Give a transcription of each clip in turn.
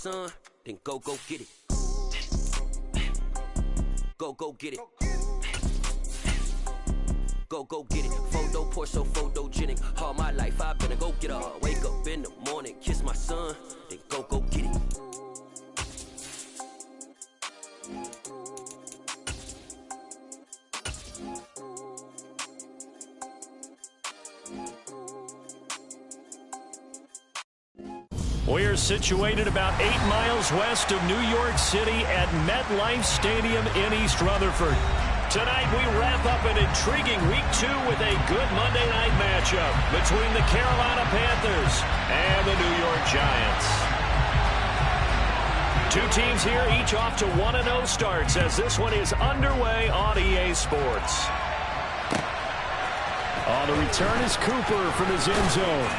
son, then go get it. Go get it. Go get it. Photo poor, so photogenic. All my life I've been a go getter. Wake up in the morning, kiss my son, then go get it. We're situated about 8 miles west of New York City at MetLife Stadium in East Rutherford. Tonight we wrap up an intriguing Week 2 with a good Monday night matchup between the Carolina Panthers and the New York Giants. Two teams here, each off to 1-0 starts as this one is underway on EA Sports. On the return is Cooper from his end zone.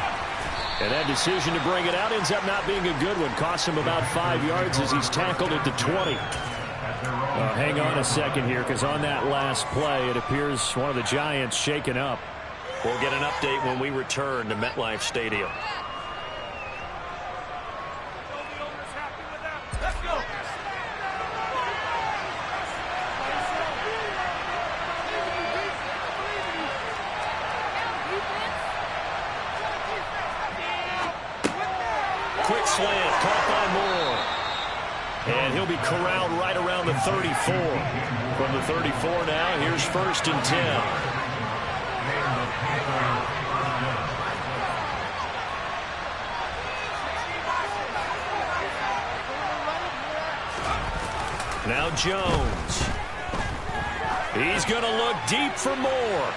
And that decision to bring it out ends up not being a good one. Costs him about 5 yards as he's tackled at the 20. Hang on a second here, because on that last play, it appears one of the Giants shaken up. We'll get an update when we return to MetLife Stadium. Let's go. Quick slant, caught by Moore. And he'll be corralled right around the 34. From the 34 now, here's 1st and 10. Now Jones. He's going to look deep for Moore.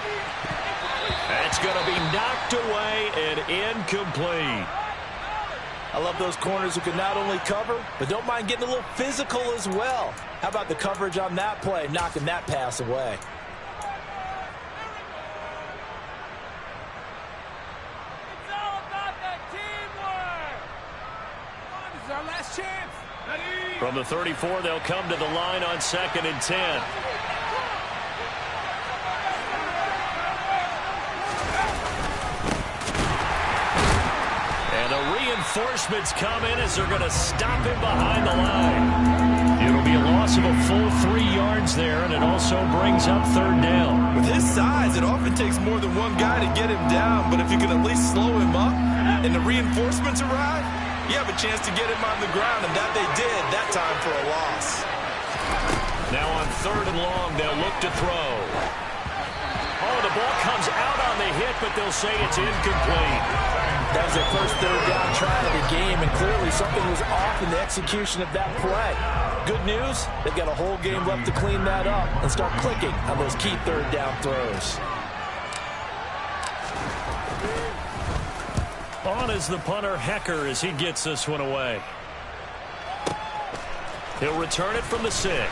That's going to be knocked away and incomplete. I love those corners who can not only cover, but don't mind getting a little physical as well. How about the coverage on that play, knocking that pass away? It's all about that teamwork. Come on, this is our last chance. Ready? From the 34, they'll come to the line on 2nd and 10. Reinforcements come in as they're going to stop him behind the line. It'll be a loss of a full 3 yards there, and it also brings up 3rd down. With his size, it often takes more than one guy to get him down, but if you can at least slow him up and the reinforcements arrive, you have a chance to get him on the ground, and that they did that time for a loss. Now on 3rd and long, they'll look to throw. Oh, the ball comes out on the hit, but they'll say it's incomplete. That was their first 3rd down try of the game, and clearly something was off in the execution of that play. Good news, they've got a whole game left to clean that up and start clicking on those key 3rd down throws. On is the punter, Hecker, as he gets this one away. He'll return it from the 6.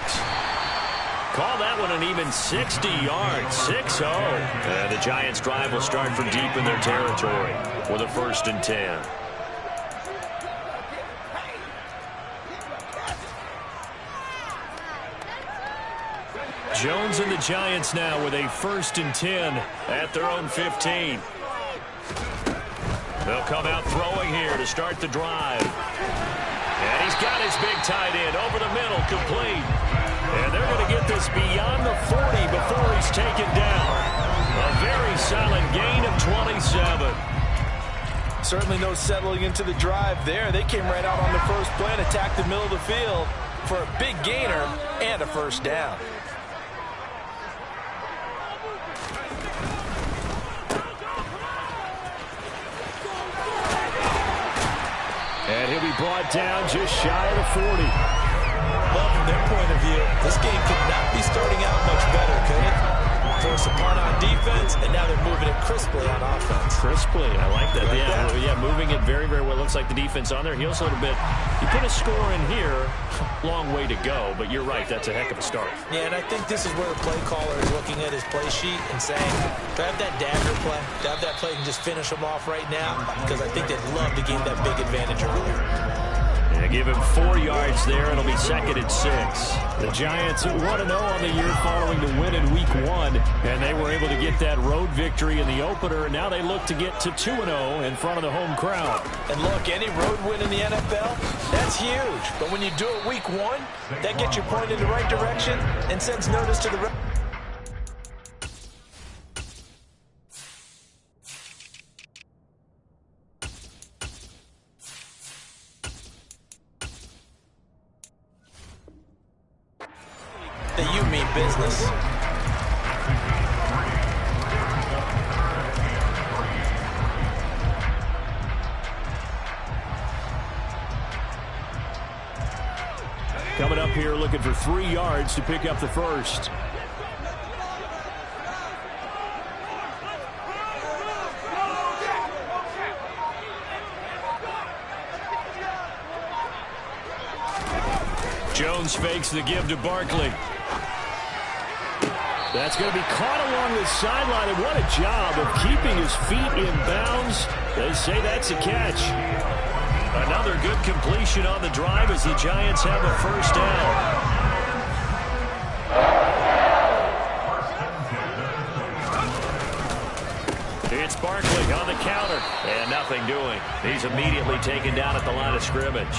Call that one an even 60 yards, 6-0. And the Giants' drive will start from deep in their territory with a 1st and 10. Jones and the Giants now with a 1st and 10 at their own 15. They'll come out throwing here to start the drive. And he's got his big tight end over the middle, complete. And they're going to get this beyond the 40 before he's taken down. A very solid gain of 27. Certainly no settling into the drive there. They came right out on the first play and attacked the middle of the field for a big gainer and a 1st down. And he'll be brought down just shy of the 40. Well, from their point of view, this game could not be starting out much better, could it? Force a punt on defense, and now they're moving it crisply on offense. Crisply, I like that. Yeah, moving it very, very well. Looks like the defense on their heels a little bit. You put a score in here, long way to go, but you're right, that's a heck of a start. Yeah, and I think this is where the play caller is looking at his play sheet and saying, do I have that dagger play? Do I have that play and just finish them off right now? Because I think they'd love to gain that big advantage earlier. They give him 4 yards there. It'll be 2nd and 6. The Giants 1-0 on the year following the win in Week 1, and they were able to get that road victory in the opener, and now they look to get to 2-0 in front of the home crowd. And look, any road win in the NFL, that's huge. But when you do it Week 1, that gets you pointed in the right direction and sends notice to the rest. That you mean business. Coming up here looking for 3 yards to pick up the first. Jones fakes the give to Barkley. That's going to be caught along the sideline, and what a job of keeping his feet in bounds. They say that's a catch. Another good completion on the drive as the Giants have a first down. It's Barkley on the counter, and nothing doing. He's immediately taken down at the line of scrimmage.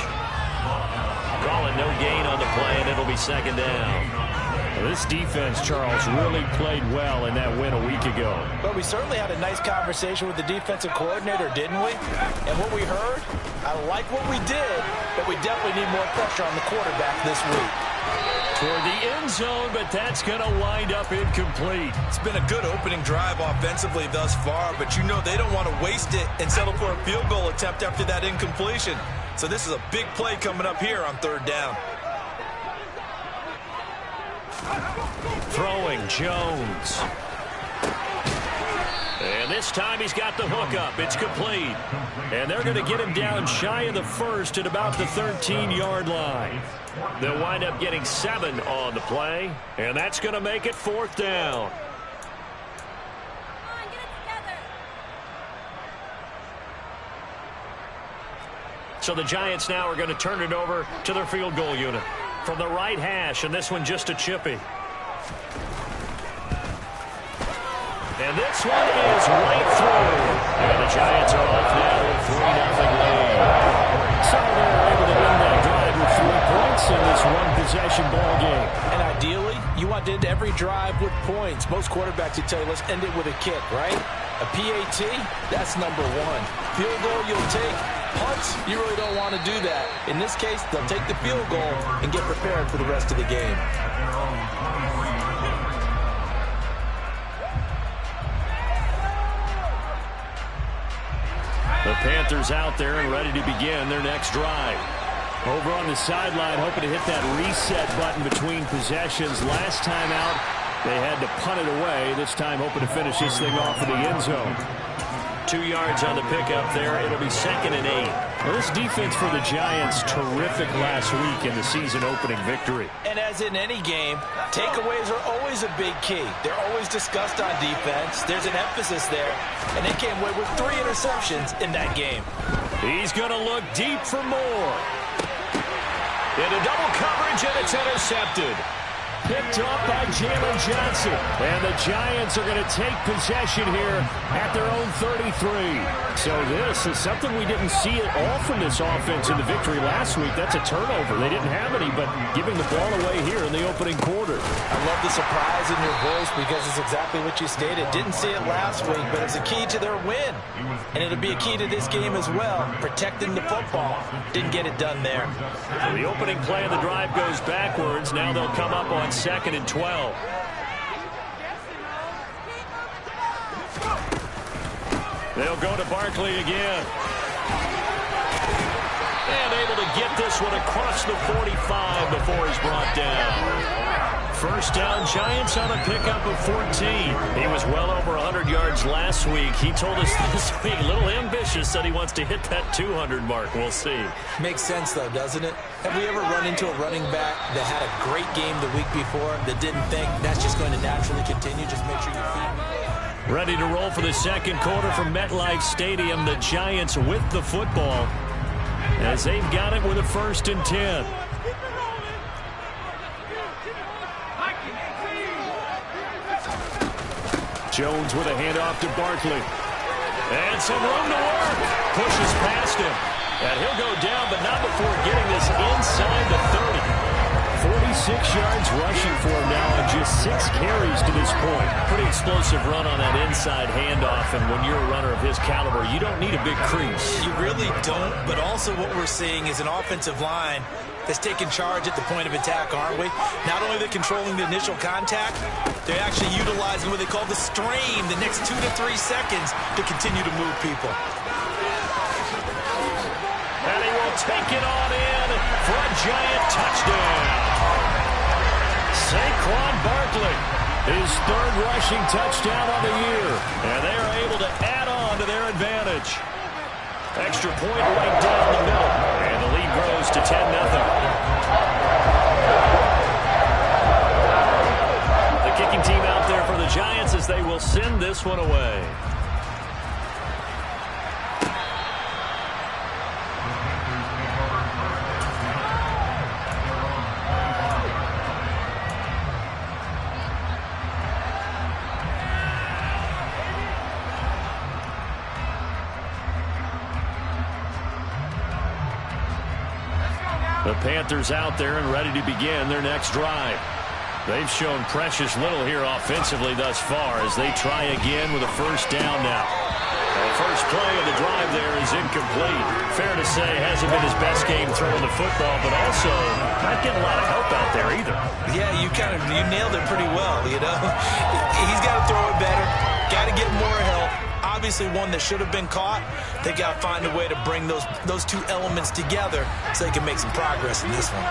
Calling no gain on the play, and it'll be 2nd down. Well, this defense, Charles, really played well in that win a week ago. But we certainly had a nice conversation with the defensive coordinator, didn't we? And what we heard, I like what we did, but we definitely need more pressure on the quarterback this week. Toward the end zone, but that's going to wind up incomplete. It's been a good opening drive offensively thus far, but you know they don't want to waste it and settle for a field goal attempt after that incompletion. So this is a big play coming up here on 3rd down. Throwing Jones. And this time he's got the hook up. It's complete. And they're going to get him down shy of the first at about the 13-yard line. They'll wind up getting 7 on the play, and that's going to make it 4th down. So the Giants now are going to turn it over to their field goal unit. From the right hash, and this one just a chippy. And this one is right through. And the Giants are off now with 3-0 lead. So they're able to win that drive with 3 points in this one-possession ball game. And ideally, you want to end every drive with points. Most quarterbacks would tell you, let's end it with a kick, right? A PAT, that's number 1. Field goal you'll take. Punts, you really don't want to do that. In this case, they'll take the field goal and get prepared for the rest of the game. The Panthers out there and ready to begin their next drive. Over on the sideline, hoping to hit that reset button between possessions. Last time out, they had to punt it away. This time, hoping to finish this thing off in the end zone. 2 yards on the pickup there. It'll be 2nd and 8. Well, this defense for the Giants, terrific last week in the season-opening victory. And as in any game, takeaways are always a big key. They're always discussed on defense. There's an emphasis there. And they came away with 3 interceptions in that game. He's going to look deep for more. Into double coverage, and it's intercepted. Picked up by Jalen Johnson. And the Giants are going to take possession here at their own 33. So this is something we didn't see at all from this offense in the victory last week. That's a turnover. They didn't have any, but giving the ball away here in the opening quarter. I love the surprise in your voice because it's exactly what you stated. Didn't see it last week, but it's a key to their win. And it'll be a key to this game as well, protecting the football. Didn't get it done there. So the opening play of the drive goes backwards. Now they'll come up on 2nd and 12. They'll go to Barkley again. And able to get this one across the 45 before he's brought down. First down, Giants on a pickup of 14. He was well over 100 yards last week. He told us this week, a little ambitious, said he wants to hit that 200 mark. We'll see. Makes sense, though, doesn't it? Have we ever run into a running back that had a great game the week before that didn't think that's just going to naturally continue? Just make sure your feet... Ready to roll for the second quarter from MetLife Stadium. The Giants with the football. as they've got it with a 1st and 10. Jones with a handoff to Barkley. And some room to work. Pushes past him. And he'll go down, but not before getting this inside the 30. 46 yards rushing for him now on just 6 carries to this point. Pretty explosive run on that inside handoff, and when you're a runner of his caliber, you don't need a big crease. You really don't, but also what we're seeing is an offensive line that's taking charge at the point of attack, aren't we? Not only are they controlling the initial contact, they're actually utilizing what they call the strain, the next 2 to 3 seconds, to continue to move people. And he will take it on in for a giant touchdown. Saquon Barkley, his 3rd rushing touchdown on the year. And they are able to add on to their advantage. Extra point right down the middle. And the lead grows to 10-0. The kicking team out there for the Giants as they will send this one away. The Panthers out there and ready to begin their next drive. They've shown precious little here offensively thus far as they try again with a 1st down now. The first play of the drive there is incomplete. Fair to say, hasn't been his best game throwing the football, but also not getting a lot of help out there either. Yeah, you nailed it pretty well, you know. He's got to throw it better, got to get more help. Obviously one that should have been caught. They got to find a way to bring those 2 elements together so they can make some progress in this one.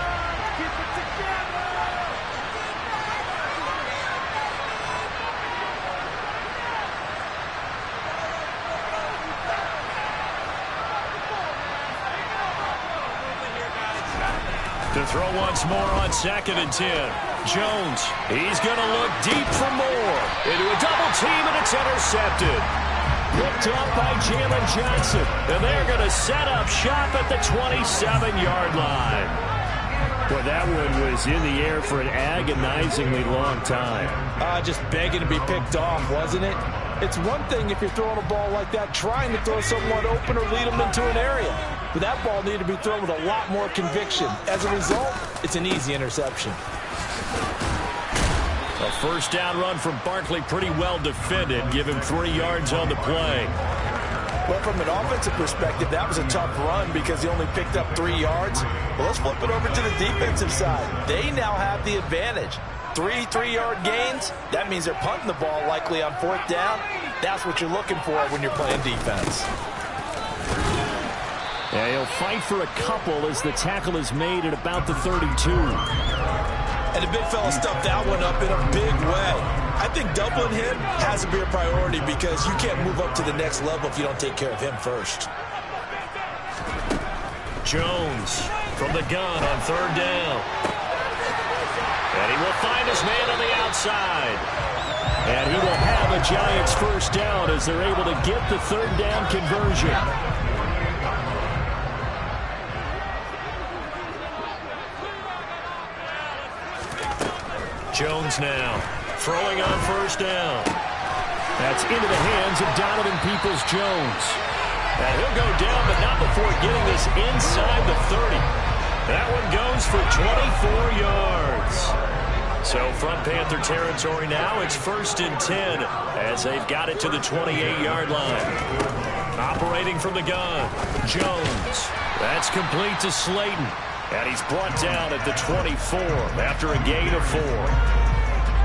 To throw once more on 2nd and 10. Jones, he's going to look deep for more. Into a double team, and it's intercepted. Picked up by Jalen Johnson. And they're going to set up shop at the 27-yard line. Well, that one was in the air for an agonizingly long time. Just begging to be picked off, wasn't it? It's one thing if you're throwing a ball like that, trying to throw someone open or lead them into an area. But that ball needed to be thrown with a lot more conviction. As a result, it's an easy interception. A 1st down run from Barkley, pretty well defended. Give him 3 yards on the play. Well, from an offensive perspective, that was a tough run because he only picked up 3 yards. Well, let's flip it over to the defensive side. They now have the advantage. 3 3-yard gains, that means they're punting the ball likely on 4th down. That's what you're looking for when you're playing defense. Yeah, he'll fight for a couple as the tackle is made at about the 32. And the big fella stuffed that one up in a big way. I think doubling him has to be a priority because you can't move up to the next level if you don't take care of him first. Jones from the gun on 3rd down. And he will find his man on the outside. And he will have a Giants 1st down as they're able to get the 3rd down conversion. Jones now throwing on 1st down. That's into the hands of Donovan Peoples-Jones. And he'll go down, but not before getting this inside the 30. That one goes for 24 yards. So from Panther territory now, it's 1st and 10 as they've got it to the 28-yard line. Operating from the gun, Jones. That's complete to Slayton. And he's brought down at the 24 after a gain of 4.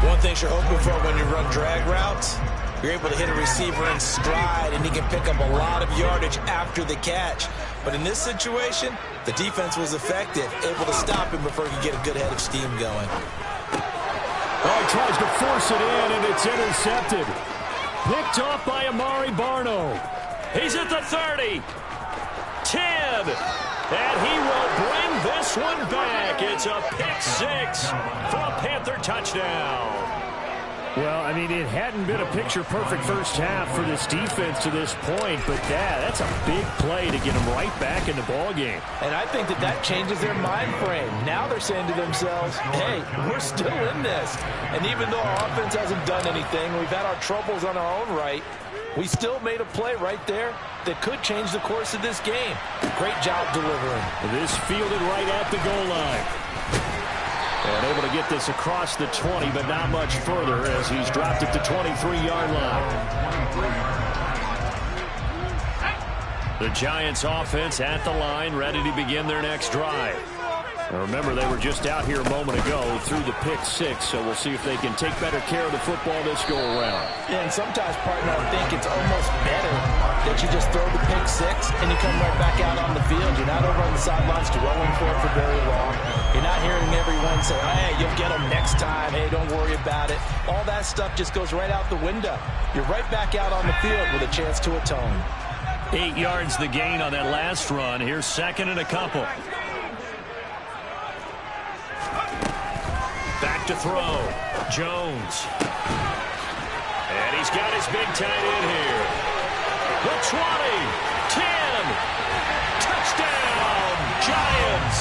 One thing you're hoping for when you run drag routes, you're able to hit a receiver in stride, and he can pick up a lot of yardage after the catch. But in this situation, the defense was effective, able to stop him before he could get a good head of steam going. Oh, he tries to force it in, and it's intercepted. Picked off by Amari Barno. He's at the 30. 10. And he will bring this one back. It's a pick 6 for a Panther touchdown. Well, I mean, it hadn't been a picture-perfect first half for this defense to this point, but that's a big play to get them right back in the ballgame. And I think that changes their mind frame. Now they're saying to themselves, hey, we're still in this. And even though our offense hasn't done anything, we've had our troubles on our own right, we still made a play right there that could change the course of this game. Great job delivering. This fielded right at the goal line. And able to get this across the 20, but not much further as he's dropped it to 23-yard line. The Giants offense at the line, ready to begin their next drive. Now remember, they were just out here a moment ago through the pick six, so we'll see if they can take better care of the football this go-around. Yeah, and sometimes, partner, I think it's almost better that you just throw the pick six and you come right back out on the field. You're not over on the sidelines dwelling for it for very long. You're not hearing everyone say, hey, you'll get them next time. Hey, don't worry about it. All that stuff just goes right out the window. You're right back out on the field with a chance to atone. 8 yards the gain on that last run. Here's second and a couple. Back to throw. Jones. And he's got his big tight end here. The 20. 10. Touchdown, Giants.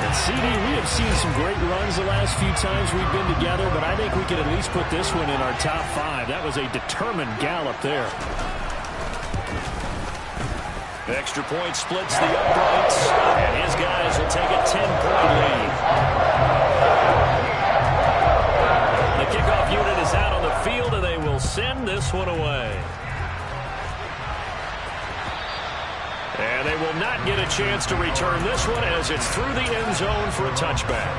And CD, we have seen some great runs the last few times we've been together, but I think we could at least put this one in our top 5. That was a determined gallop there. Extra point splits the uprights, and his guys will take a 10-point lead. The kickoff unit is out on the field, and they will send this one away. And they will not get a chance to return this one as it's through the end zone for a touchback.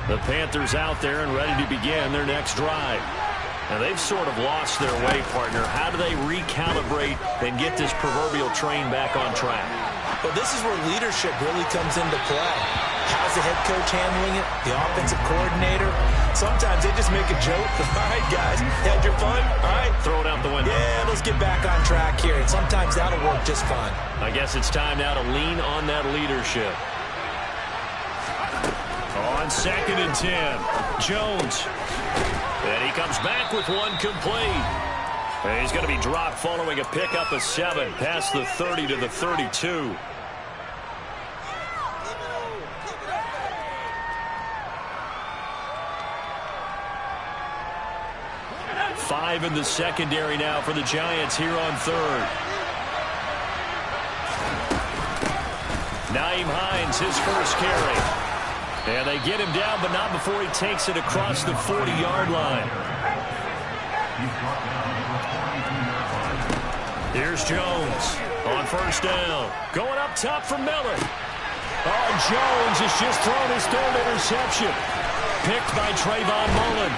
The Panthers out there and ready to begin their next drive. Now, they've sort of lost their way, partner. How do they recalibrate and get this proverbial train back on track? Well, this is where leadership really comes into play. How's the head coach handling it? The offensive coordinator? Sometimes they just make a joke. All right, guys, had your fun? All right. Throw it out the window. Yeah, let's get back on track here. And sometimes that'll work just fine. I guess it's time now to lean on that leadership. On second and 10, Jones. And he comes back with one complete. And he's going to be dropped following a pickup of 7 past the 30 to the 32. Five in the secondary now for the Giants here on third. Nyheim Hines, his first carry. And they get him down, but not before he takes it across the 40-yard line. Here's Jones on first down. Going up top for Miller. Oh, Jones has just thrown his third interception. Picked by Trayvon Mullen.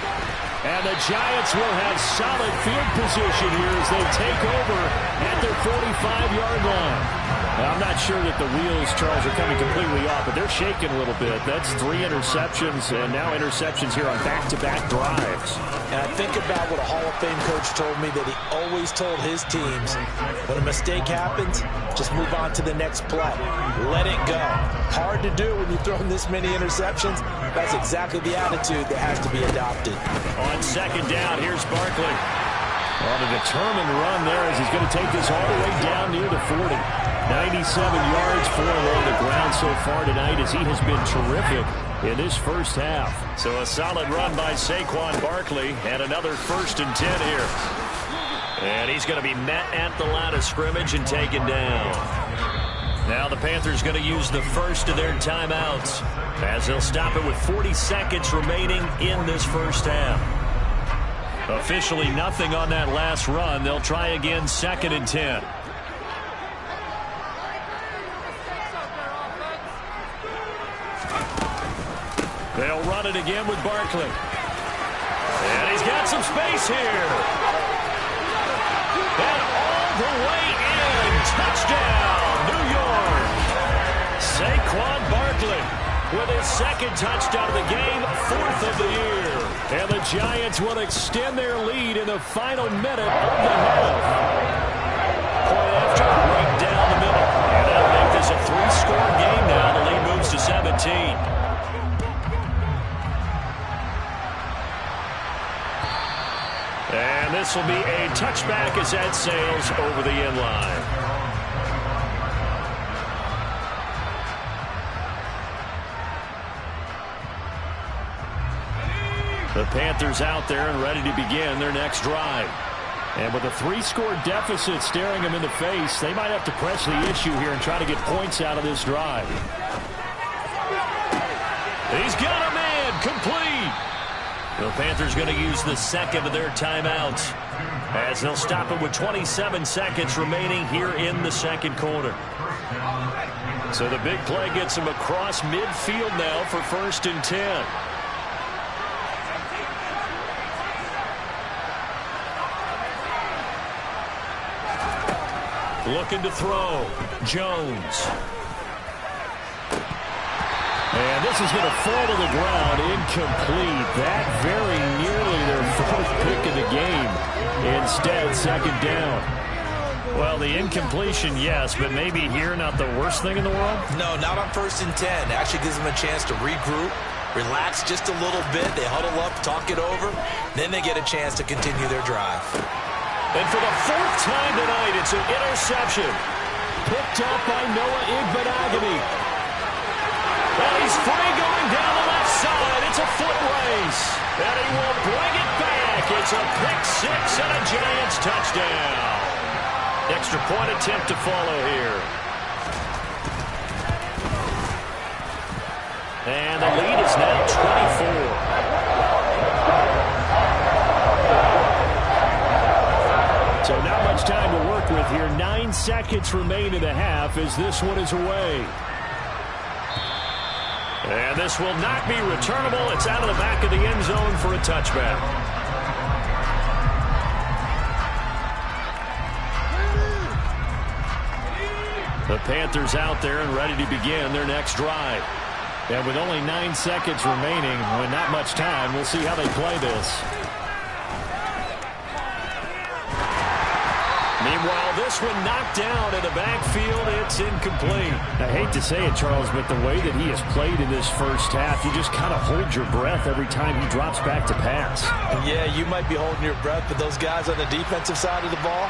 And the Giants will have solid field position here as they take over at their 45-yard line. Now, I'm not sure that the wheels, Charles, are coming completely off, but they're shaking a little bit. That's 3 interceptions, and now interceptions here on back-to-back drives. And I think about what a Hall of Fame coach told me that he always told his teams, when a mistake happens, just move on to the next play. Let it go. Hard to do when you've thrown this many interceptions. That's exactly the attitude that has to be adopted. On second down, here's Barkley. On a determined run there as he's going to take this all the way down near the 40. 97 yards for him on the ground so far tonight as he has been terrific in this first half. So a solid run by Saquon Barkley and another 1st and 10 here. And he's going to be met at the line of scrimmage and taken down. Now the Panthers going to use the first of their timeouts as they'll stop it with 40 seconds remaining in this first half. Officially nothing on that last run. They'll try again 2nd and 10. They'll run it again with Barkley. And he's got some space here. And all the way in. Touchdown, New York. Saquon Barkley with his 2nd touchdown of the game, 4th of the year. And the Giants will extend their lead in the final minute of the half. Point after right down the middle. And that'll make this a 3-score game now. The lead moves to 7. this will be a touchback as that sails over the end line. The Panthers out there and ready to begin their next drive. And with a 3-score deficit staring them in the face, they might have to press the issue here and try to get points out of this drive. He's got a man complete. The Panthers going to use the second of their timeouts as they'll stop it with 27 seconds remaining here in the second quarter. So the big play gets them across midfield now for 1st and 10. Looking to throw. Jones. And this is going to fall to the ground. Incomplete. That very nearly their 4th pick of the game. Instead, 2nd down. Well, the incompletion, yes, but maybe here not the worst thing in the world? No, not on 1st and 10. Actually gives them a chance to regroup, relax just a little bit. They huddle up, talk it over. Then they get a chance to continue their drive. And for the 4th time tonight, it's an interception. Picked up by Noah Igbenogany. And he's free going down the left side. It's a foot race. And he will bring it back. It's a pick 6 and a Giants touchdown. Extra point attempt to follow here. And the lead is now 24. So not much time to work with here. 9 seconds remain in the half as this one is away. And this will not be returnable. It's out of the back of the end zone for a touchback. The Panthers out there and ready to begin their next drive. And with only 9 seconds remaining, with not much time, we'll see how they play this. Meanwhile, this one knocked down in the backfield. It's incomplete. I hate to say it, Charles, but the way that he has played in this first half, you just kind of hold your breath every time he drops back to pass. Yeah, you might be holding your breath, but those guys on the defensive side of the ball,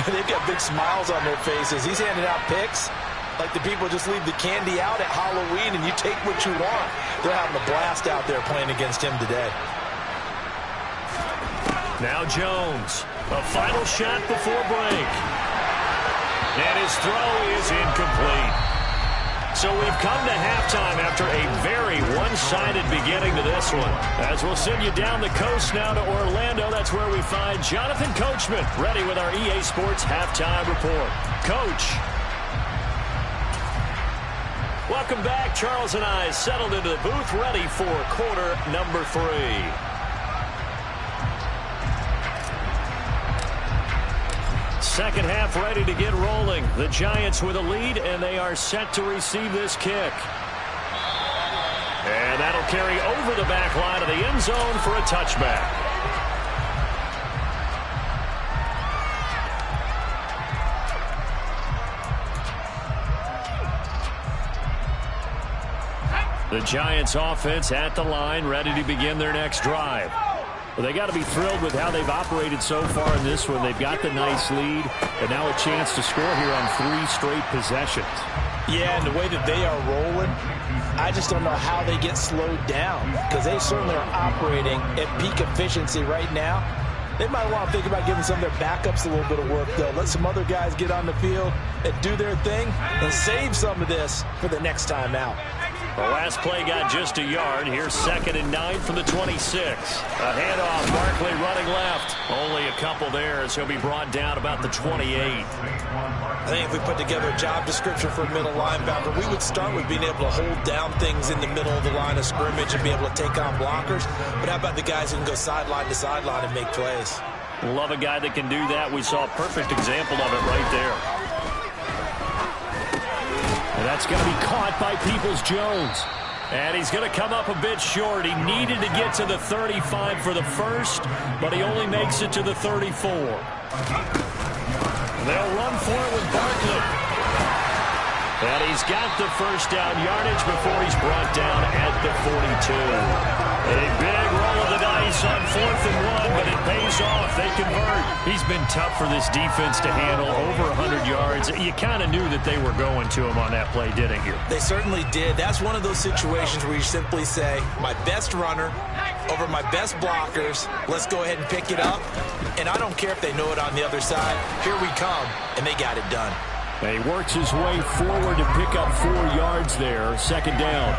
they've got big smiles on their faces. He's handing out picks like the people just leave the candy out at Halloween and you take what you want. They're having a blast out there playing against him today. Now Jones. A final shot before break. And his throw is incomplete. So we've come to halftime after a very one-sided beginning to this one. As we'll send you down the coast now to Orlando, that's where we find Jonathan Coachman ready with our EA Sports Halftime Report. Coach. Welcome back. Charles and I settled into the booth ready for quarter number 3. Second half ready to get rolling. The Giants with a lead, and they are set to receive this kick. And that'll carry over the back line of the end zone for a touchback. The Giants offense at the line, ready to begin their next drive. Well, they got to be thrilled with how they've operated so far in this one. They've got the nice lead, and now a chance to score here on 3 straight possessions. Yeah, and the way that they are rolling, I just don't know how they get slowed down because they certainly are operating at peak efficiency right now. They might want to think about giving some of their backups a little bit of work, though. Let some other guys get on the field and do their thing and save some of this for the next time out. The last play got just a yard. Here's 2nd and 9 from the 26. A handoff, Barkley running left. Only a couple there as he'll be brought down about the 28. I think if we put together a job description for a middle linebacker, we would start with being able to hold down things in the middle of the line of scrimmage and be able to take on blockers. But how about the guys who can go sideline to sideline and make plays? Love a guy that can do that. We saw a perfect example of it right there. And that's going to be caught by Peoples-Jones. And he's going to come up a bit short. He needed to get to the 35 for the first, but he only makes it to the 34. And they'll run for it with Barkley. And he's got the first down yardage before he's brought down at the 42. A big roll of the dice on 4th and 1, but it pays off. They convert. He's been tough for this defense to handle, over 100 yards. You kind of knew that they were going to him on that play, didn't you? They certainly did. That's one of those situations where you simply say, my best runner over my best blockers, let's go ahead and pick it up. And I don't care if they know it on the other side. Here we come, and they got it done. He works his way forward to pick up 4 yards there, 2nd down.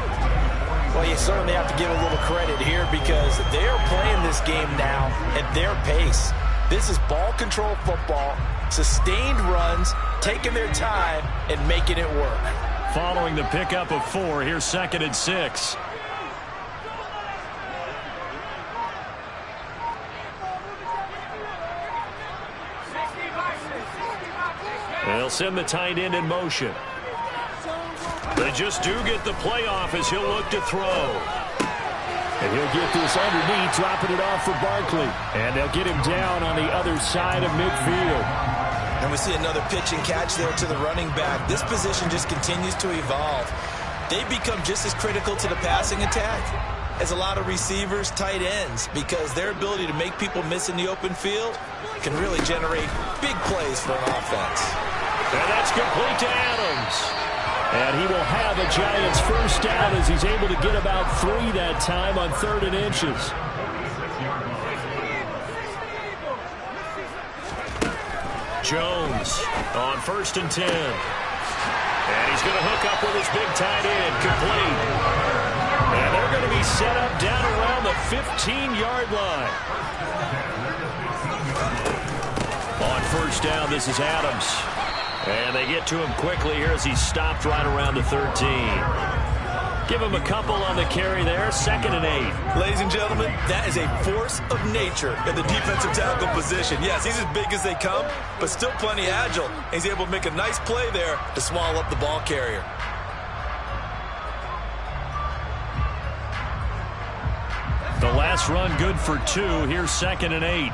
Well, you certainly have to give a little credit here because they're playing this game now at their pace. This is ball control football, sustained runs, taking their time, and making it work. Following the pickup of 4, here's 2nd and 6. They'll send the tight end in motion. They just do get the playoff as he'll look to throw. And he'll get this underneath, dropping it off for Barkley. And they'll get him down on the other side of midfield. And we see another pitch and catch there to the running back. This position just continues to evolve. They become just as critical to the passing attack as a lot of receivers, tight ends, because their ability to make people miss in the open field can really generate big plays for an offense. And that's complete to Adams. And he will have a Giants first down as he's able to get about 3 that time on 3rd and inches. Jones on 1st and 10. And he's going to hook up with his big tight end, complete. And they're going to be set up down around the 15-yard line. On 1st down, this is Adams. And they get to him quickly here as he's stopped right around the 13. Give him a couple on the carry there, 2nd and 8. Ladies and gentlemen, that is a force of nature in the defensive tackle position. Yes, he's as big as they come, but still plenty agile. And he's able to make a nice play there to swallow up the ball carrier. The last run good for 2. Here's 2nd and 8.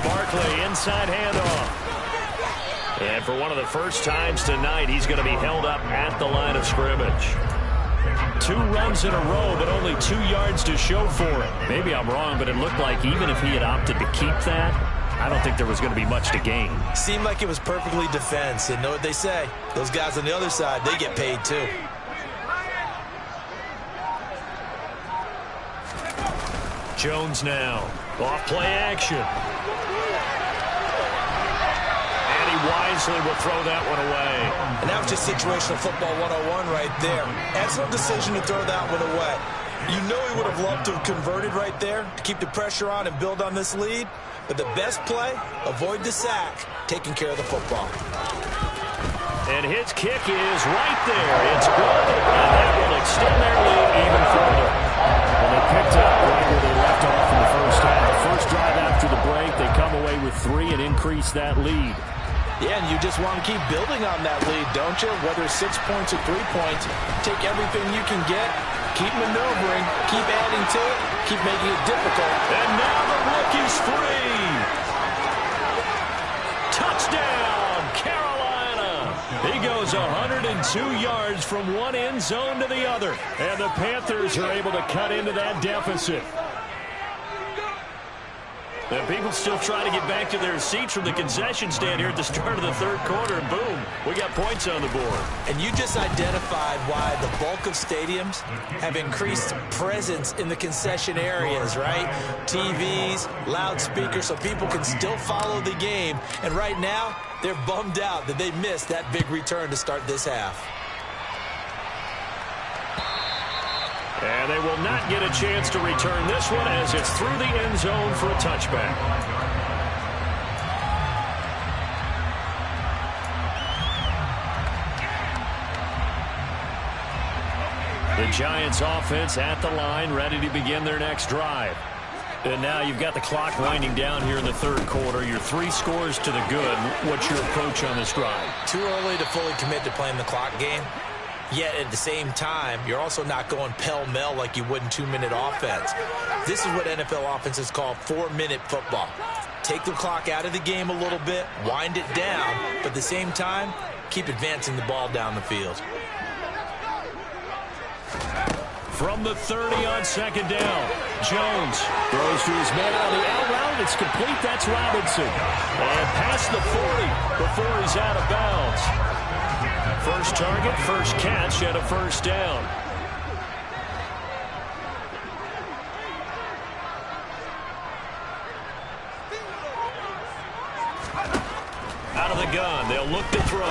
Barkley, inside handoff. And for one of the first times tonight, he's going to be held up at the line of scrimmage. 2 runs in a row, but only 2 yards to show for it. Maybe I'm wrong, but it looked like even if he had opted to keep that, I don't think there was going to be much to gain. Seemed like it was perfectly defense. And know what they say? Those guys on the other side, they get paid too. Jones now. Off play action. Wisely will throw that one away. And that was just situational football 101 right there. Excellent decision to throw that one away. You know he would have loved to have converted right there to keep the pressure on and build on this lead. But the best play, avoid the sack, taking care of the football. And his kick is right there. It's good. And that will extend their lead even further. And they picked up right where they left off in the first half. First drive after the break, they come away with 3 and increase that lead. Yeah, and you just want to keep building on that lead, don't you? Whether it's 6 points or 3 points, take everything you can get, keep maneuvering, keep adding to it, keep making it difficult. And now the rookie's free. Touchdown, Carolina. He goes 102 yards from one end zone to the other. And the Panthers are able to cut into that deficit. And people still trying to get back to their seats from the concession stand here at the start of the 3rd quarter. And boom, we got points on the board. And you just identified why the bulk of stadiums have increased presence in the concession areas, right? TVs, loudspeakers, so people can still follow the game. And right now, they're bummed out that they missed that big return to start this half. And they will not get a chance to return this one as it's through the end zone for a touchback. The Giants offense at the line, ready to begin their next drive. And now you've got the clock winding down here in the 3rd quarter. You're 3 scores to the good. What's your approach on this drive? Too early to fully commit to playing the clock game. Yet at the same time, you're also not going pell-mell like you would in 2-minute offense. This is what NFL offenses call 4-minute football. take the clock out of the game a little bit, wind it down, but at the same time, keep advancing the ball down the field. From the 30 on second down, Jones throws to his man on the out route. It's complete. That's Robinson. And past the 40 before he's out of bounds. First target, first catch, and a first down. Out of the gun, they'll look to throw.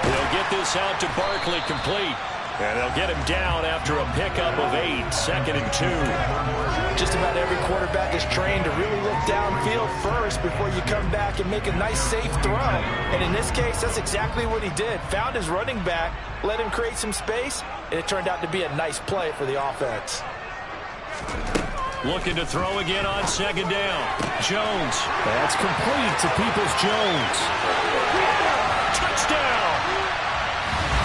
They'll get this out to Barkley, complete. And they'll get him down after a pickup of 8, 2nd and 2. Just about every quarterback is trained to really look downfield first before you come back and make a nice, safe throw. And in this case, that's exactly what he did. Found his running back, let him create some space, and it turned out to be a nice play for the offense. Looking to throw again on second down. Jones. That's complete to Peoples-Jones. Touchdown!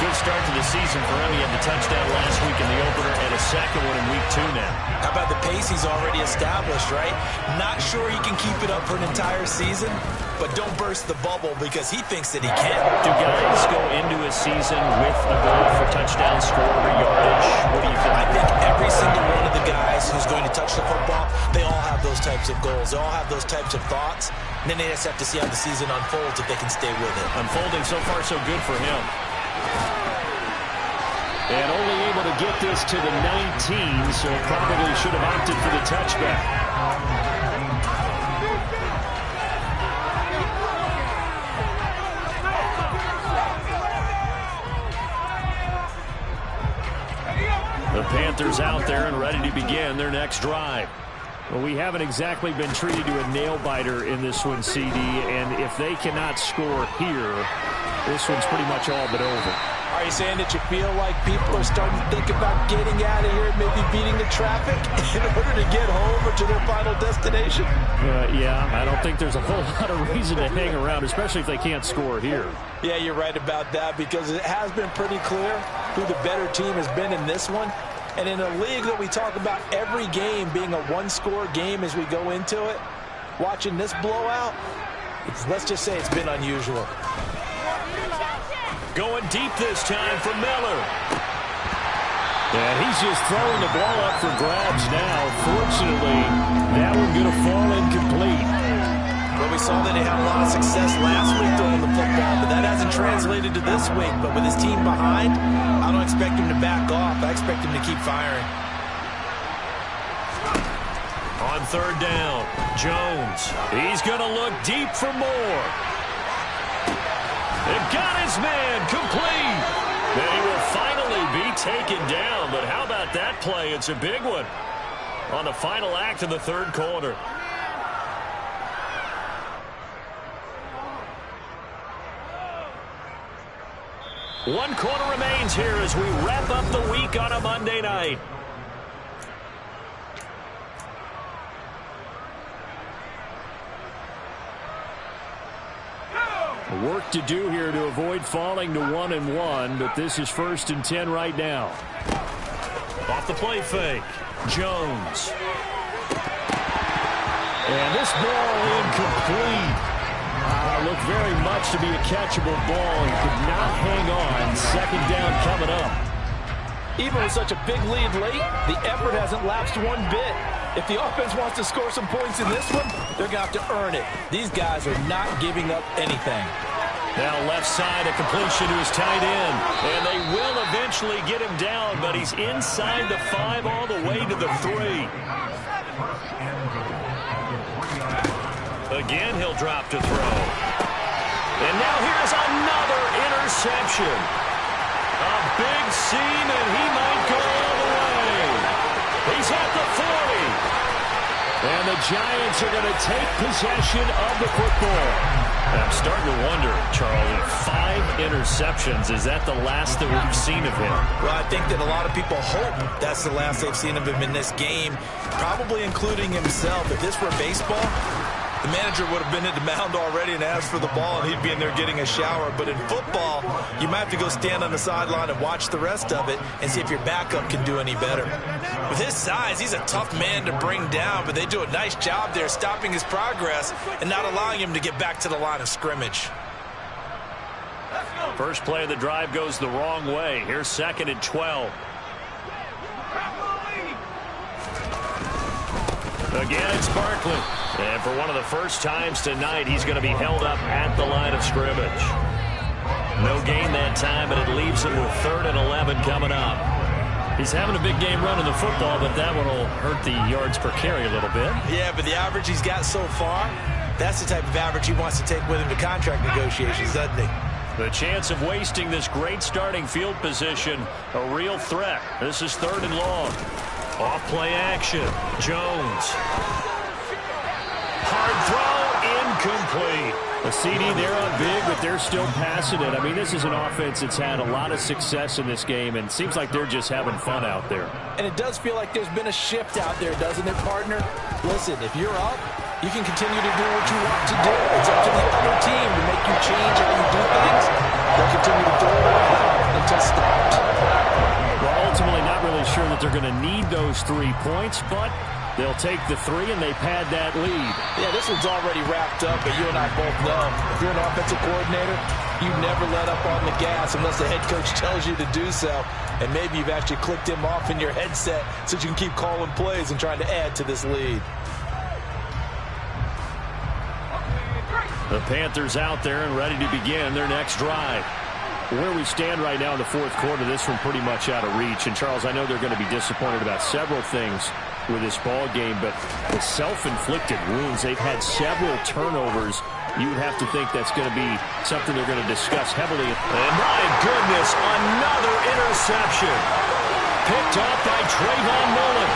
Good start to the season for him. He had the touchdown last week in the opener and a second one in week 2 now. How about the pace he's already established, right? Not sure he can keep it up for an entire season, but don't burst the bubble because he thinks that he can. Do guys go into a season with a goal for touchdown score or yardage? What do you think? I think every single one of the guys who's going to touch the football, they all have those types of goals. They all have those types of thoughts. And then they just have to see how the season unfolds if they can stay with it. Unfolding so far so good for him. And only able to get this to the 19, so probably should have opted for the touchback. The Panthers out there and ready to begin their next drive. Well, we haven't exactly been treated to a nail-biter in this one, CD, and if they cannot score here, this one's pretty much all but over. Are you saying that you feel like people are starting to think about getting out of here and maybe beating the traffic in order to get home or to their final destination? Yeah, I don't think there's a whole lot of reason to hang around, especially if they can't score here. Yeah, you're right about that because it has been pretty clear who the better team has been in this one. And in a league that we talk about every game being a one-score game as we go into it, watching this blowout, let's just say it's been unusual. Going deep this time for Miller. And he's just throwing the ball up for grabs now. Fortunately, that one going to fall incomplete. Well, we saw that he had a lot of success last week throwing the football, but that hasn't translated to this week. But with his team behind, I don't expect him to back off. I expect him to keep firing. On third down, Jones. He's going to look deep for more. They've got his man complete. Then he will finally be taken down. But how about that play? It's a big one on the final act of the third quarter. One quarter remains here as we wrap up the week on a Monday night. Work to do here to avoid falling to 1-1, but this is 1st and 10 right now. Off the play fake, Jones. And this ball incomplete. Looked very much to be a catchable ball. He could not hang on. Second down coming up. Even with such a big lead late, the effort hasn't lapsed one bit. If the offense wants to score some points in this one, they're going to have to earn it. These guys are not giving up anything. Now left side, a completion to his tight end. And they will eventually get him down, but he's inside the 5 all the way to the 3. Again, he'll drop to throw. And now here's another interception. A big seam, and he might go all the way. He's at the 40. And the Giants are going to take possession of the football. I'm starting to wonder, Charles, 5 interceptions. Is that the last that we've seen of him? Well, I think that a lot of people hope that's the last they've seen of him in this game, probably including himself. If this were baseball, the manager would have been at the mound already and asked for the ball, and he'd be in there getting a shower. But in football, you might have to go stand on the sideline and watch the rest of it and see if your backup can do any better. With his size, he's a tough man to bring down, but they do a nice job there stopping his progress and not allowing him to get back to the line of scrimmage. First play of the drive goes the wrong way. Here's 2nd and 12. Again, it's Barkley. And for one of the first times tonight, he's going to be held up at the line of scrimmage. No gain that time, and it leaves him with 3rd and 11 coming up. He's having a big game running the football, but that one will hurt the yards per carry a little bit. Yeah, but the average he's got so far, that's the type of average he wants to take with him to contract negotiations, doesn't he? The chance of wasting this great starting field position, a real threat. This is 3rd and long. Off play action. Jones. Hard throw, incomplete. A CD, they're up big, but they're still passing it. I mean, this is an offense that's had a lot of success in this game, and it seems like they're just having fun out there. And it does feel like there's been a shift out there, doesn't it, partner? Listen, if you're up, you can continue to do what you want to do. It's up to the other team to make you change how you do things. They'll continue to throw it around until stopped. Well, ultimately not really sure that they're going to need those 3 points, but they'll take the 3 and they pad that lead. Yeah, this one's already wrapped up, but you and I both know if you're an offensive coordinator, you never let up on the gas unless the head coach tells you to do so. And maybe you've actually clicked him off in your headset so you can keep calling plays and trying to add to this lead. The Panthers out there and ready to begin their next drive. Where we stand right now in the 4th quarter, this one pretty much out of reach. And, Charles, I know they're going to be disappointed about several things with this ball game, but the self-inflicted wounds, they've had several turnovers. You would have to think that's going to be something they're going to discuss heavily. And, my goodness, another interception. Picked off by Trayvon Mullen.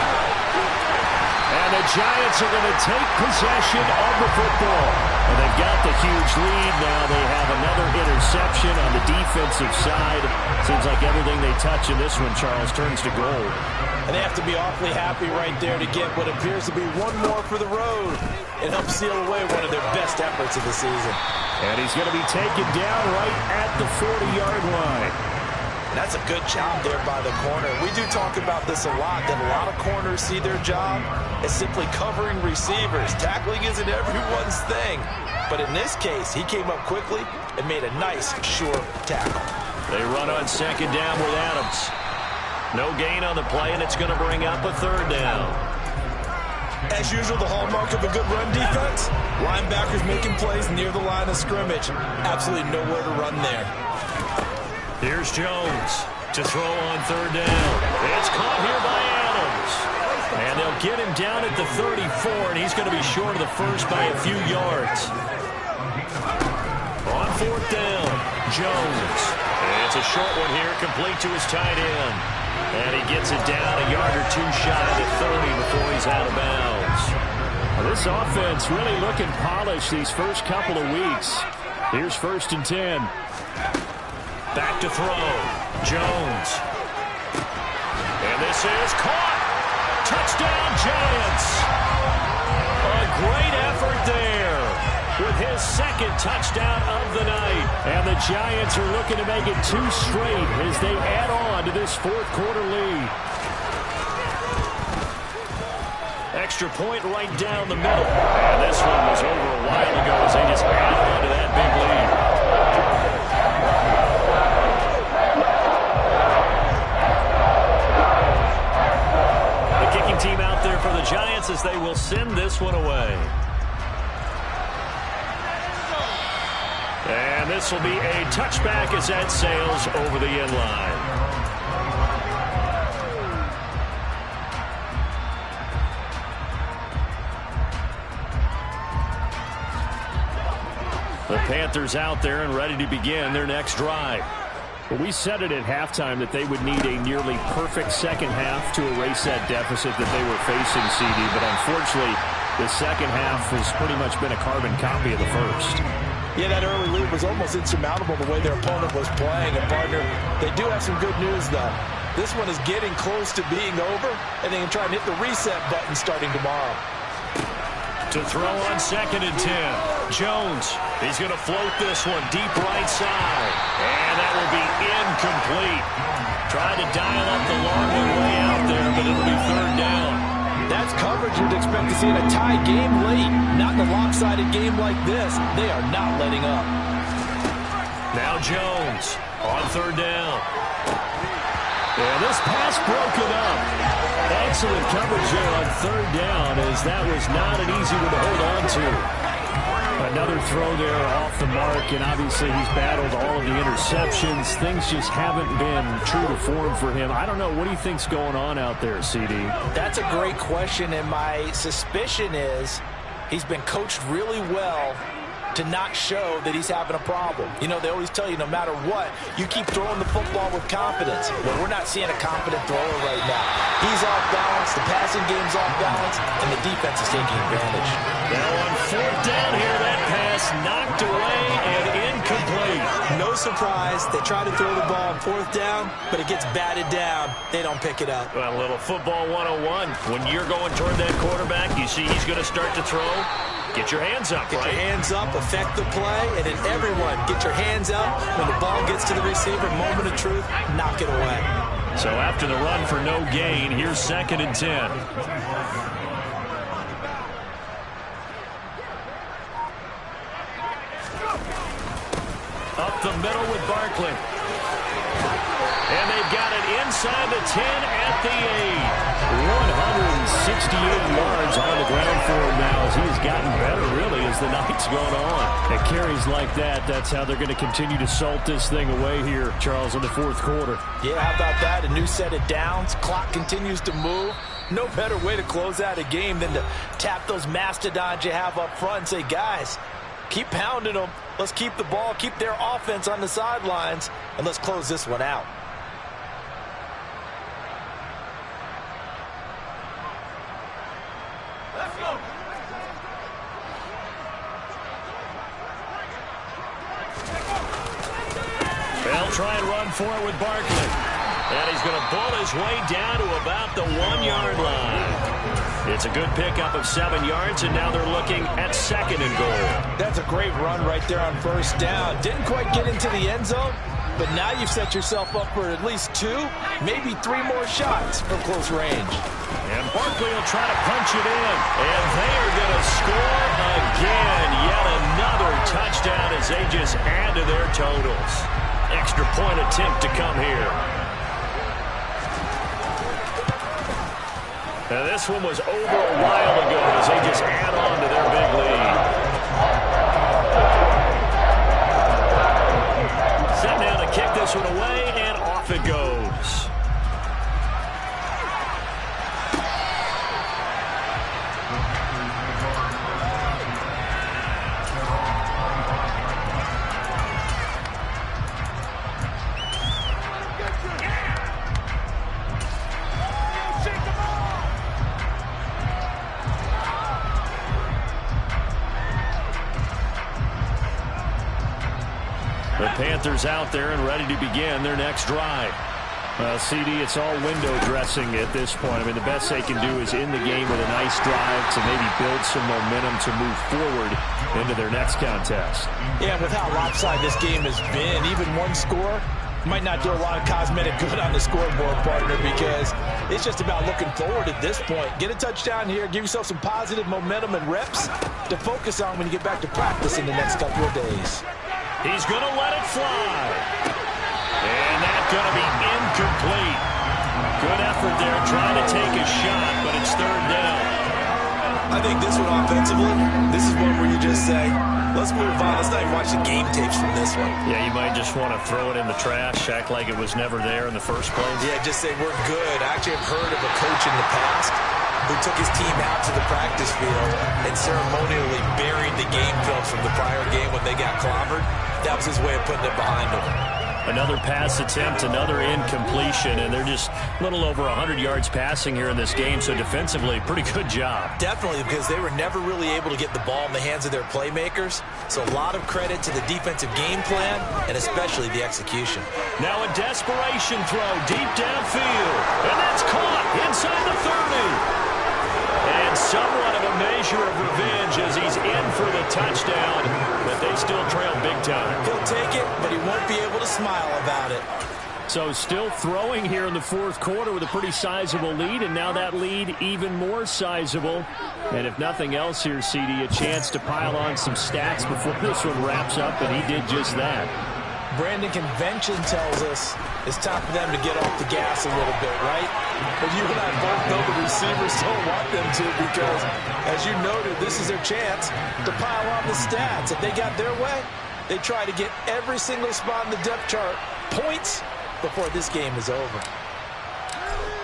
And the Giants are going to take possession of the football. And they've got the huge lead. Now they have another interception on the defensive side. Seems like everything they touch in this one, Charles, turns to gold. And they have to be awfully happy right there to get what appears to be one more for the road and help seal away one of their best efforts of the season. And he's going to be taken down right at the 40-yard line. That's a good job there by the corner. We do talk about this a lot, that a lot of corners see their job as simply covering receivers. Tackling isn't everyone's thing. But in this case, he came up quickly and made a nice, short tackle. They run on 2nd down with Adams. No gain on the play, and it's going to bring up a 3rd down. As usual, the hallmark of a good run defense, linebackers making plays near the line of scrimmage. Absolutely nowhere to run there. Here's Jones to throw on 3rd down. It's caught here by Adams. And they'll get him down at the 34, and he's going to be short of the first by a few yards. On 4th down, Jones. It's a short one here, complete to his tight end. And he gets it down a yard or 2 shy of the 30 before he's out of bounds. Well, this offense really looking polished these first couple of weeks. Here's 1st and 10. Back to throw. Jones. And this is caught. Touchdown, Giants. A great effort there with his 2nd touchdown of the night. And the Giants are looking to make it 2 straight as they add on to this 4th quarter lead. Extra point right down the middle. And this one was over a while ago as they just added on to that big lead. Team out there for the Giants as they will send this one away. And this will be a touchback as that sails over the end line. The Panthers out there and ready to begin their next drive. Well, we said it at halftime that they would need a nearly perfect second half to erase that deficit that they were facing, CD. But unfortunately, the second half has pretty much been a carbon copy of the first. Yeah, that early lead was almost insurmountable the way their opponent was playing. And, partner, they do have some good news, though. This one is getting close to being over, and they can try and hit the reset button starting tomorrow. To throw on 2nd and 10. Jones, he's going to float this one deep right side. And that will be incomplete. Tried to dial up the long way out there, but it'll be third down. That's coverage you'd expect to see in a tie game late. Not in a lopsided game like this. They are not letting up. Now Jones on third down. And this pass broken up. Excellent coverage there on third down, as that was not an easy one to hold on to. Another throw there off the mark, and obviously he's battled all of the interceptions. Things just haven't been true to form for him. I don't know. What do you think's going on out there, CD? That's a great question, and my suspicion is he's been coached really well to not show that he's having a problem. You know, they always tell you no matter what, you keep throwing the football with confidence. Well, we're not seeing a confident thrower right now. He's off balance, the passing game's off balance, and the defense is taking advantage. Now on fourth down here, that pass knocked away and incomplete. No surprise, they try to throw the ball on fourth down, but it gets batted down. They don't pick it up. Well, a little football 101. When you're going toward that quarterback, you see he's going to start to throw. Get your hands up, Get right? your hands up, affect the play, and then everyone get your hands up. When the ball gets to the receiver, moment of truth, knock it away. So after the run for no gain, here's 2nd and 10. Up the middle with Barkley. And they've got it inside the 10 at the 8. 168 yards on the ground for him now as he has gotten better, really, as the night's gone on. And carries like that, that's how they're going to continue to salt this thing away here, Charles, in the fourth quarter. Yeah, how about that? A new set of downs. Clock continues to move. No better way to close out a game than to tap those mastodons you have up front and say, guys, keep pounding them. Let's keep the ball, keep their offense on the sidelines, and let's close this one out. They'll try and run for it with Barkley. And he's going to bull his way down to about the 1-yard line. It's a good pickup of 7 yards, and now they're looking at 2nd and goal. That's a great run right there on first down. Didn't quite get into the end zone, but now you've set yourself up for at least 2, maybe 3 more shots from close range. And Barkley will try to punch it in. And they are going to score again. Yet another touchdown as they just add to their totals. Extra point attempt to come here. Now this one was over a while ago as they just add on to their big lead. Set down to kick this one away, and off it goes. The Panthers out there and ready to begin their next drive. CD, it's all window dressing at this point. I mean, the best they can do is in the game with a nice drive to maybe build some momentum to move forward into their next contest. Yeah, with how lopsided this game has been, even one score might not do a lot of cosmetic good on the scoreboard, partner, because it's just about looking forward at this point. Get a touchdown here, give yourself some positive momentum and reps to focus on when you get back to practice in the next couple of days. He's going to let it fly. And that's going to be incomplete. Good effort there trying to take a shot, but it's third down. I think this one offensively, this is one where you just say, let's move on. Let's not even watch the game tapes from this one. Yeah, you might just want to throw it in the trash, act like it was never there in the first place. Yeah, just say we're good. I actually have heard of a coach in the past who took his team out to the practice field and ceremonially buried the game film from the prior game when they got clobbered. That was his way of putting it behind him. Another pass attempt, another incompletion, and they're just a little over 100 yards passing here in this game, so defensively, pretty good job. Definitely, because they were never really able to get the ball in the hands of their playmakers, so a lot of credit to the defensive game plan, and especially the execution. Now a desperation throw deep downfield, and that's caught inside the 30. And somewhat of a measure of revenge as he's in for the touchdown, but they still trail big time. He'll take it, but he won't be able to smile about it. So still throwing here in the fourth quarter with a pretty sizable lead, and now that lead even more sizable. And if nothing else here, CD, a chance to pile on some stats before this one wraps up, and he did just that. Brandon, convention tells us it's time for them to get off the gas a little bit, right? But you and I both know the receivers don't want them to, because, as you noted, this is their chance to pile on the stats. If they got their way, they try to get every single spot in the depth chart points before this game is over.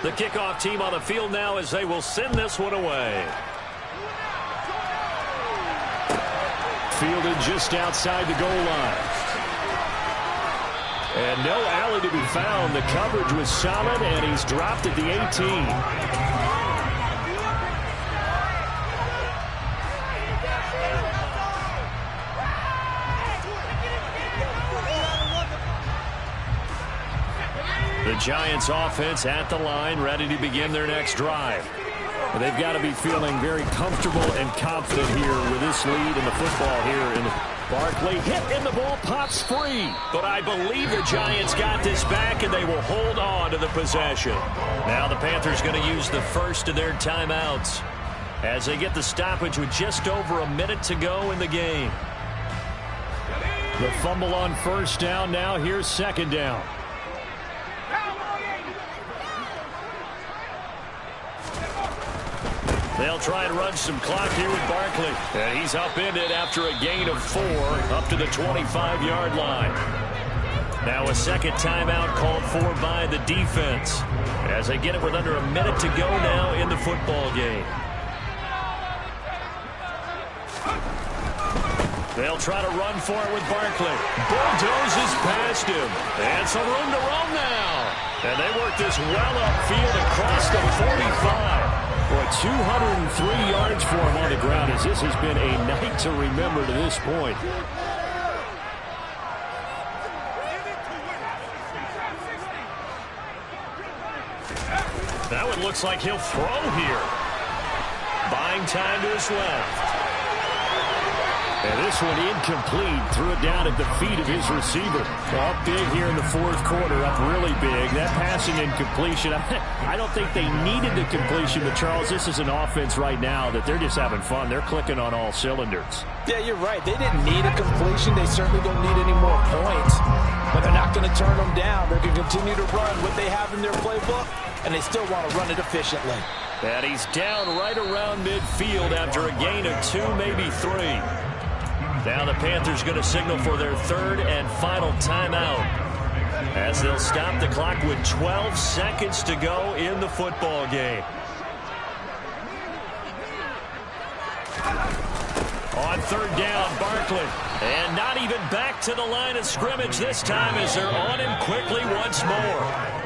The kickoff team on the field now as they will send this one away. Fielded just outside the goal line. And no alley to be found. The coverage was solid, and he's dropped at the 18. The Giants offense at the line, ready to begin their next drive. But they've got to be feeling very comfortable and confident here with this lead in the football here in the Barkley hit and the ball pops free. But I believe the Giants got this back, and they will hold on to the possession. Now the Panthers going to use the first of their timeouts as they get the stoppage with just over a minute to go in the game. The fumble on first down. Now here's second down. They'll try and run some clock here with Barkley. And he's upended after a gain of 4 up to the 25-yard line. Now a second timeout called for by the defense as they get it with under a minute to go now in the football game. They'll try to run for it with Barkley. Bulldozes past him. And some room to roam now. And they work this well upfield across the 45. Boy, 203 yards for him on the ground, as this has been a night to remember to this point. That one looks like he'll throw here. Buying time to his left. And this one incomplete. Threw it down at the feet of his receiver. Up big here in the fourth quarter. Up really big. That passing incompletion. I don't think they needed the completion, but Charles, this is an offense right now that they're just having fun. They're clicking on all cylinders. Yeah, you're right. They didn't need a completion. They certainly don't need any more points. But they're not going to turn them down. They're going to continue to run what they have in their playbook, and they still want to run it efficiently. And he's down right around midfield after a gain of 2, maybe 3. Now the Panthers going to signal for their third and final timeout as they'll stop the clock with 12 seconds to go in the football game. On third down, Barkley. And not even back to the line of scrimmage this time as they're on him quickly once more.